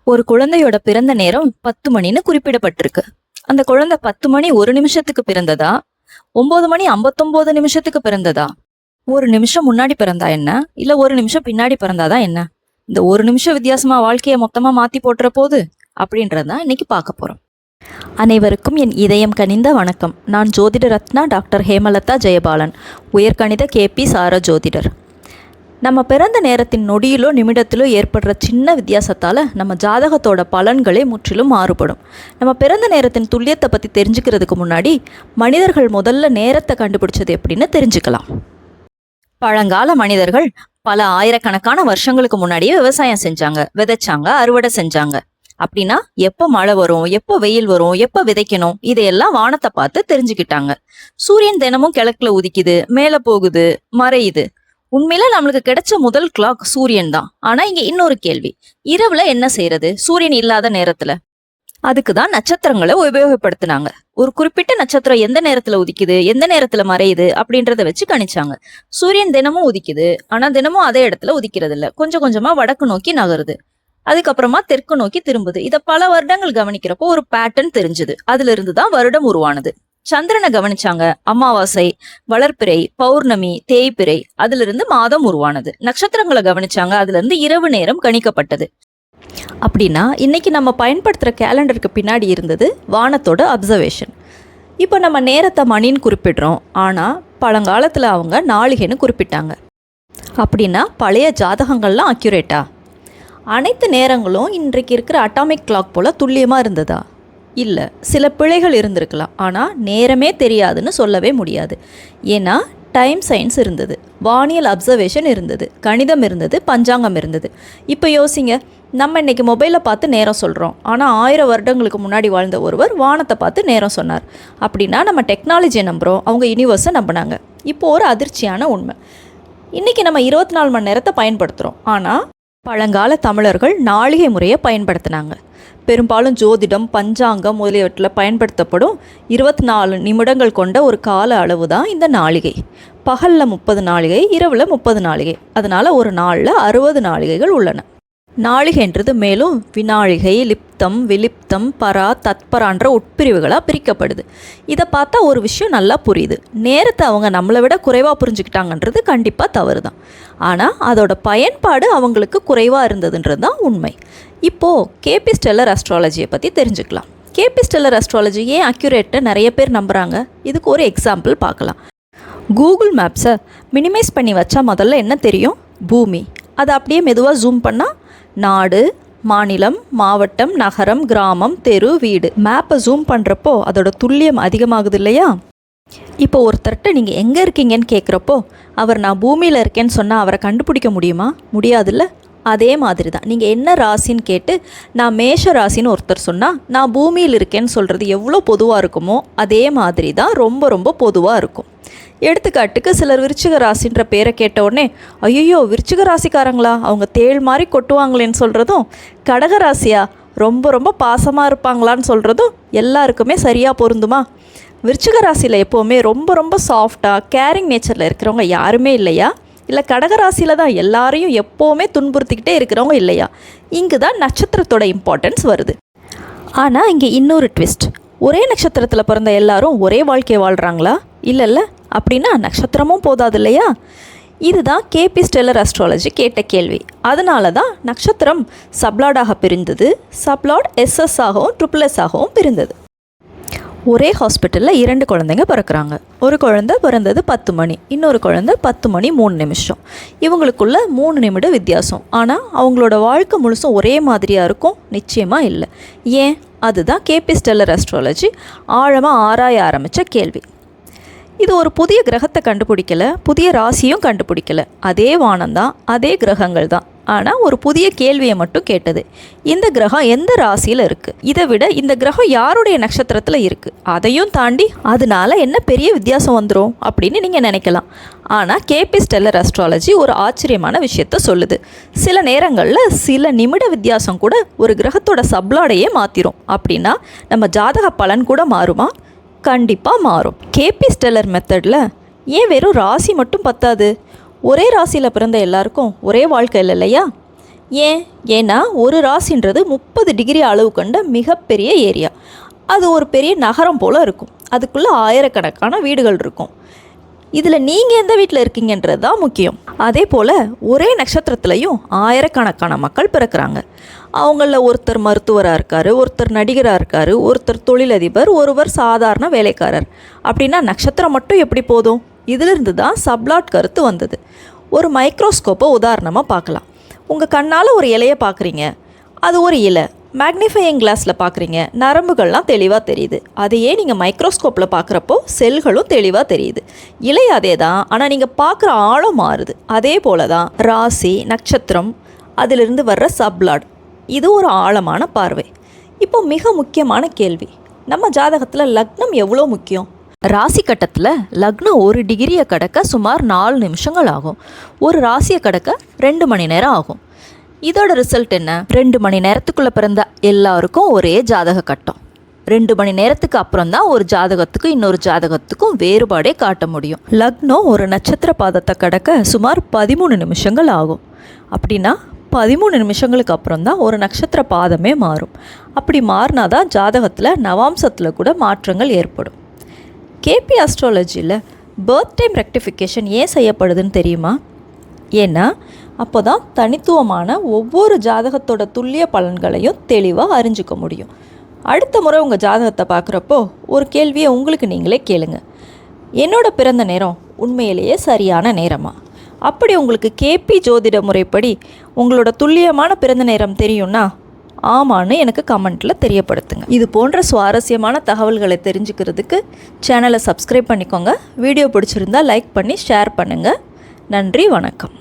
ஒரு குழந்தையோட பிறந்த நேரம் 10 மணின்னு குறிப்பிடப்பட்டிருக்கு. அந்த குழந்தை 10 மணி 1 நிமிஷத்துக்கு பிறந்ததா, 9 மணி 59 நிமிஷத்துக்கு பிறந்ததா, ஒரு நிமிஷம் முன்னாடி பிறந்தா என்ன, இல்ல ஒரு நிமிஷம் பின்னாடி பிறந்தாதான் என்ன? இந்த ஒரு நிமிஷம் வித்தியாசமா வாழ்க்கைய மொத்தமா மாத்தி போட்டுற போது அப்படின்றதான் இன்னைக்கு பார்க்க போறோம். அனைவருக்கும் என் இதயம் கனிந்த வணக்கம். நான் ஜோதிட ரத்னா டாக்டர் ஹேமலதா ஜெயபாலன், உயர்கணித கேபி சார ஜோதிடர். நம்ம பிறந்த நேரத்தின் நொடியிலோ நிமிடத்திலோ ஏற்படுற சின்ன வித்தியாசத்தால் நம்ம ஜாதகத்தோட பலன்களே முற்றிலும் மாறுபடும். நம்ம பிறந்த நேரத்தின் துல்லியத்தை பற்றி தெரிஞ்சுக்கிறதுக்கு முன்னாடி மனிதர்கள் முதல்ல நேரத்தை கண்டுபிடிச்சது எப்படின்னு தெரிஞ்சுக்கலாம். பழங்கால மனிதர்கள் பல ஆயிரக்கணக்கான வருஷங்களுக்கு முன்னாடியே விவசாயம் செஞ்சாங்க, விதைச்சாங்க, அறுவடை செஞ்சாங்க. அப்படின்னா எப்போ மழை வரும், எப்போ வெயில் வரும், எப்போ விதைக்கணும், இதையெல்லாம் வானத்தை பார்த்து தெரிஞ்சுக்கிட்டாங்க. சூரியன் தினமும் கிழக்குல உதிக்குது, மேலே போகுது, மறையுது. உண்மையில நம்மளுக்கு கிடைச்ச முதல் கிளாக் சூரியன் தான். ஆனா இங்க இன்னொரு கேள்வி, இரவுல என்ன செய்யறது சூரியன் இல்லாத நேரத்துல? அதுக்குதான் நட்சத்திரங்களை உபயோகப்படுத்தினாங்க. ஒரு குறிப்பிட்ட நட்சத்திரம் எந்த நேரத்துல உதிக்குது, எந்த நேரத்துல மறையுது அப்படின்றத வச்சு கணிச்சாங்க. சூரியன் தினமும் உதிக்குது, ஆனா தினமும் அதே இடத்துல உதிக்கிறது இல்ல, கொஞ்சம் கொஞ்சமா வடக்கு நோக்கி நகருது, அதுக்கப்புறமா தெற்கு நோக்கி திரும்புது. இத பல வருடங்கள் கவனிக்கிறப்போ ஒரு பேட்டர்ன் தெரிஞ்சுது. அதுல இருந்துதான் வருடம் உருவானது. சந்திரனை கவனிச்சாங்க, அமாவாசை, வளர்ப்பிறை, பௌர்ணமி, தேய்பிறை, அதுல இருந்து மாதம் உருவானது. நட்சத்திரங்களை கவனிச்சாங்க, அதுல இருந்து இரவு நேரம் கணிக்கப்பட்டது. அப்படின்னா இன்னைக்கு நம்ம பயன்படுத்துற கேலண்டருக்கு பின்னாடி இருந்தது வானத்தோட அப்சர்வேஷன். இப்போ நம்ம நேரத்தை மணின்னு குறிப்பிடுறோம், ஆனா பழங்காலத்துல அவங்க நாளிகைன்னு குறிப்பிட்டாங்க. அப்படின்னா பழைய ஜாதகங்கள்லாம் அக்யூரேட்டா? அனைத்து நேரங்களும் இன்றைக்கு இருக்கிற அட்டாமிக் கிளாக் போல துல்லியமா இருந்ததா? இல்லை, சில பிழைகள் இருந்திருக்கலாம். ஆனால் நேரமே தெரியாதுன்னு சொல்லவே முடியாது. ஏன்னா டைம் சயின்ஸ் இருந்தது, வானியல் அப்சர்வேஷன் இருந்தது, கணிதம் இருந்தது, பஞ்சாங்கம் இருந்தது. இப்போ யோசிங்க, நம்ம இன்னைக்கு மொபைலை பார்த்து நேரம் சொல்கிறோம், ஆனால் 1000 வருடங்களுக்கு முன்னாடி வாழ்ந்த ஒருவர் வானத்தை பார்த்து நேரம் சொன்னார். அப்படின்னா நம்ம டெக்னாலஜியை நம்புகிறோம், அவங்க யூனிவர்ஸை நம்பினாங்க. இப்போது ஒரு அதிர்ச்சியான உண்மை, இன்றைக்கி நம்ம 24 மணி நேரத்தை பயன்படுத்துகிறோம், ஆனால் பழங்கால தமிழர்கள் நாளிகை முறையை பயன்படுத்தினாங்க. பெரும்பாலும் ஜோதிடம், பஞ்சாங்கம் முதலியவற்றில் பயன்படுத்தப்படும் 24 நிமிடங்கள் கொண்ட ஒரு கால அளவு தான் இந்த நாளிகை. பகலில் 30 நாளிகை, இரவில் 30 நாளிகை. அதனால் ஒரு நாளில் 60 நாளிகைகள் உள்ளன. நாளிகைன்றது மேலும் வினாழிகை, லிப்தம், விலிப்தம், பரா, தத்பரான்ற உட்பிரிவுகளாக பிரிக்கப்படுது. இதை பார்த்தா ஒரு விஷயம் நல்லா புரியுது, நேரத்தை அவங்க நம்மளை விட குறைவாக புரிஞ்சுக்கிட்டாங்கன்றது கண்டிப்பாக தவறு தான். ஆனால் அதோட பயன்பாடு அவங்களுக்கு குறைவாக இருந்ததுன்றது தான் உண்மை. இப்போது கேபி ஸ்டெல்லர் அஸ்ட்ராலஜியை பற்றி தெரிஞ்சுக்கலாம். கேபி ஸ்டெல்லர் அஸ்ட்ராலஜி ஏன் அக்யூரேட்டு நிறைய பேர் நம்புகிறாங்க? இதுக்கு ஒரு எக்ஸாம்பிள் பார்க்கலாம். கூகுள் மேப்ஸை மினிமைஸ் பண்ணி வச்சா முதல்ல என்ன தெரியும்? பூமி. அதை அப்படியே மெதுவாக ஜூம் பண்ணால் நாடு, மாநிலம், மாவட்டம், நகரம், கிராமம், தெரு, வீடு. மேப்பை ஜூம் பண்ணுறப்போ அதோட துல்லியம் அதிகமாகுது இல்லையா? இப்போ ஒருத்தர்கிட்ட நீங்கள் எங்கே இருக்கீங்கன்னு கேட்குறப்போ அவர் நான் பூமியில் இருக்கேன்னு சொன்னால் அவரை கண்டுபிடிக்க முடியுமா? முடியாதுல்ல. அதே மாதிரி தான் நீங்கள் என்ன ராசின்னு கேட்டு நான் மேஷ ராசின்னு ஒருத்தர் சொன்னால் நான் பூமியில் இருக்கேன்னு சொல்கிறது எவ்வளோ பொதுவாக இருக்குமோ அதே மாதிரி தான் ரொம்ப ரொம்ப பொதுவாக இருக்கும். எடுத்துக்காட்டுக்கு சிலர் விருச்சிக ராசின்ற பேரை கேட்ட உடனே ஐயோ விருச்சிக ராசிக்காரங்களா, அவங்க தேள் மாதிரி கொட்டுவாங்களேன்னு சொல்கிறதும், கடக ராசியா ரொம்ப ரொம்ப பாசமாக இருப்பாங்களான்னு சொல்கிறதும் எல்லாருக்குமே சரியாக பொருந்துமா? விருச்சிக ராசியில் எப்போவுமே ரொம்ப ரொம்ப சாஃப்டாக கேரிங் நேச்சரில் இருக்கிறவங்க யாருமே இல்லையா? இல்லை கடகராசியில் தான் எல்லாரையும் எப்போவுமே துன்புறுத்திக்கிட்டே இருக்கிறவங்க இல்லையா? இங்கு தான் நட்சத்திரத்தோட இம்பார்ட்டன்ஸ் வருது. ஆனால் இங்கே இன்னொரு ட்விஸ்ட், ஒரே நட்சத்திரத்தில் பிறந்த எல்லாரும் ஒரே வாழ்க்கையை வாழ்கிறாங்களா? இல்லைல்ல. அப்படின்னா நட்சத்திரமும் போதாது இல்லையா? இதுதான் கேபி ஸ்டெல்லர் அஸ்ட்ராலஜி கேட்ட கேள்வி. அதனால தான் நட்சத்திரம் சப்லாடாக பிரிந்தது, சப்லாட் எஸ்எஸ் ஆகவும் ட்ரிபிள் ஆகவும் பிரிந்தது. ஒரே ஹாஸ்பிட்டலில் 2 குழந்தைங்க பிறக்கிறாங்க. ஒரு குழந்தை பிறந்தது 10 மணி, இன்னொரு குழந்தை 10 மணி 3 நிமிஷம். இவங்களுக்குள்ள 3 நிமிட வித்தியாசம். ஆனால் அவங்களோட வாழ்க்கை முழுசும் ஒரே மாதிரியாக இருக்கும்? நிச்சயமாக இல்லை. ஏன்? அதுதான் கேபி ஸ்டெல்லர் அஸ்ட்ராலஜி ஆழமாக ஆராய ஆரம்பித்த கேள்வி. இது ஒரு புதிய கிரகத்தை கண்டுபிடிக்கல, புதிய ராசியும் கண்டுபிடிக்கல. அதே வானம்தான், அதே கிரகங்கள் தான். ஆனால் ஒரு புதிய கேள்வியை மட்டும் கேட்டது, இந்த கிரகம் எந்த ராசியில் இருக்குது, இதை விட இந்த கிரகம் யாருடைய நட்சத்திரத்தில் இருக்குது, அதையும் தாண்டி அதனால என்ன பெரிய வித்தியாசம் வந்துடும் அப்படின்னு நீங்கள் நினைக்கலாம். ஆனால் கேபி ஸ்டெல்லர் அஸ்ட்ராலஜி ஒரு ஆச்சரியமான விஷயத்த சொல்லுது. சில நேரங்களில் சில நிமிட வித்தியாசம் கூட ஒரு கிரகத்தோட சப்ளாடையே மாற்றிடும். அப்படின்னா நம்ம ஜாதக பலன் கூட மாறுமா? கண்டிப்பாக மாறும். கேபி ஸ்டெல்லர் மெத்தடில் ஏன் வெறும் ராசி மட்டும் பத்தாது? ஒரே ராசியில் பிறந்த எல்லாருக்கும் ஒரே வாழ்க்கை இல்லை இல்லையா? ஏன்னா ஒரு ராசின்றது 30 டிகிரி அளவு கொண்ட மிகப்பெரிய ஏரியா. அது ஒரு பெரிய நகரம் போல் இருக்கும். அதுக்குள்ளே ஆயிரக்கணக்கான வீடுகள் இருக்கும். இதில் நீங்கள் எந்த வீட்டில் இருக்கீங்கன்றது தான் முக்கியம். அதே போல் ஒரே நட்சத்திரத்துலையும் ஆயிரக்கணக்கான மக்கள் பிறக்கிறாங்க. அவங்களில் ஒருத்தர் மருத்துவராக இருக்கார், ஒருத்தர் நடிகராக இருக்கார், ஒருத்தர் தொழிலதிபர், ஒருவர் சாதாரண வேலைக்காரர். அப்படின்னா நட்சத்திரம் மட்டும் எப்படி போதும்? இதிலிருந்து தான் சப்ளாட் கருத்து வந்தது. ஒரு மைக்ரோஸ்கோப்பை உதாரணமாக பார்க்கலாம். உங்கள் கண்ணால் ஒரு இலையை பார்க்குறீங்க, அது ஒரு இலை. மேக்னிஃபையிங் கிளாஸில் பார்க்குறீங்க, நரம்புகள்லாம் தெளிவாக தெரியுது. அதையே நீங்கள் மைக்ரோஸ்கோப்பில் பார்க்குறப்போ செல்களும் தெளிவாக தெரியுது. இலை அதே தான், ஆனால் நீங்கள் பார்க்குற ஆழம் மாறுது. அதே போல தான் ராசி, நட்சத்திரம், அதிலிருந்து வர்ற சப்ளாட், இது ஒரு ஆழமான பார்வை. இப்போ மிக முக்கியமான கேள்வி, நம்ம ஜாதகத்தில் லக்னம் எவ்வளோ முக்கியம்? ராசி கட்டத்தில் லக்னம் 1 டிகிரியை கடக்க சுமார் 4 நிமிஷங்கள் ஆகும். ஒரு ராசியை கடக்க 2 மணி நேரம் ஆகும். இதோட ரிசல்ட் என்ன? 2 மணி நேரத்துக்குள்ளே பிறந்த எல்லாருக்கும் ஒரே ஜாதக கட்டம். 2 மணி நேரத்துக்கு அப்புறம் தான் ஒரு ஜாதகத்துக்கும் இன்னொரு ஜாதகத்துக்கும் வேறுபாடே காட்ட முடியும். லக்னம் ஒரு நட்சத்திர பாதத்தை கடக்க சுமார் 13 நிமிஷங்கள் ஆகும். அப்படின்னா 13 நிமிஷங்களுக்கு அப்புறம் தான் ஒரு நட்சத்திர பாதமே மாறும். அப்படி மாறினாதான் ஜாதகத்தில் நவாம்சத்தில் கூட மாற்றங்கள் ஏற்படும். கேபி ஆஸ்ட்ராலஜியில் பர்த் டைம் ரெக்டிஃபிகேஷன் ஏன் செய்யப்படுதுன்னு தெரியுமா? ஏன்னா அப்போ தான் தனித்துவமான ஒவ்வொரு ஜாதகத்தோட துல்லிய பலன்களையும் தெளிவாக அறிஞ்சிக்க முடியும். அடுத்த முறை உங்கள் ஜாதகத்தை பார்க்குறப்போ ஒரு கேள்வியை உங்களுக்கு நீங்களே கேளுங்க. என்னோட பிறந்த நேரம் உண்மையிலேயே சரியான நேரமா? அப்படி உங்களுக்கு கேபி ஜோதிட முறைப்படி உங்களோட துல்லியமான பிறந்த நேரம் தெரியும்னா ஆமான்னு எனக்கு கமெண்ட்டில் தெரியப்படுத்துங்க. இது போன்ற சுவாரஸ்யமான தகவல்களை தெரிஞ்சுக்கிறதுக்கு சேனலை சப்ஸ்கிரைப் பண்ணிக்கோங்க. வீடியோ பிடிச்சிருந்தால் லைக் பண்ணி ஷேர் பண்ணுங்கள். நன்றி, வணக்கம்.